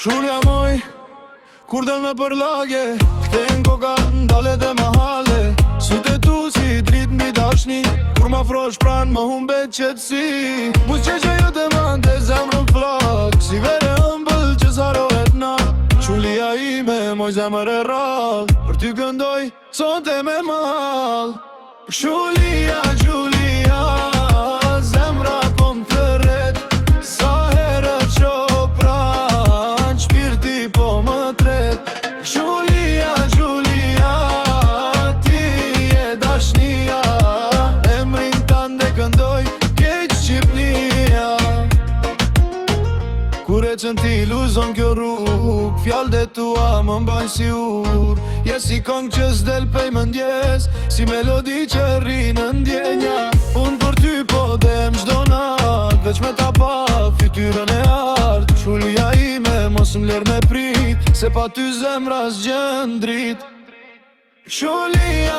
Shulja moj, kur del me përlage, kthejnë koka ndale dhe mahale. Sute tu si drit mbi dashni, kur ma frosh pran më humbet qetsi. Buzë që jote mande zemrën flak, si vere ëmbël që sarohet na. Shulia ime moj zemër e rall, për ty këndoj sot e me mal. Shulia, Gjulia, zemra kom të ret, sa herët qo pran, shpirti po më tret. Shulia, Gjulia, ti je dashnia, emrin tande këndoj keq Shqipnia. Kur e qën ti luzon kjo rrug, fjallë tua më mbajnë si ur. Je si kong që s'del pej më ndjes, si melodi që rrinë ndjenja. Unë për ty po dem çdo nat, veç me ta pa fytyrën e art. Shulja ime mos m'ler me prit, se pa ty zemra s'gjen drit. Shulia,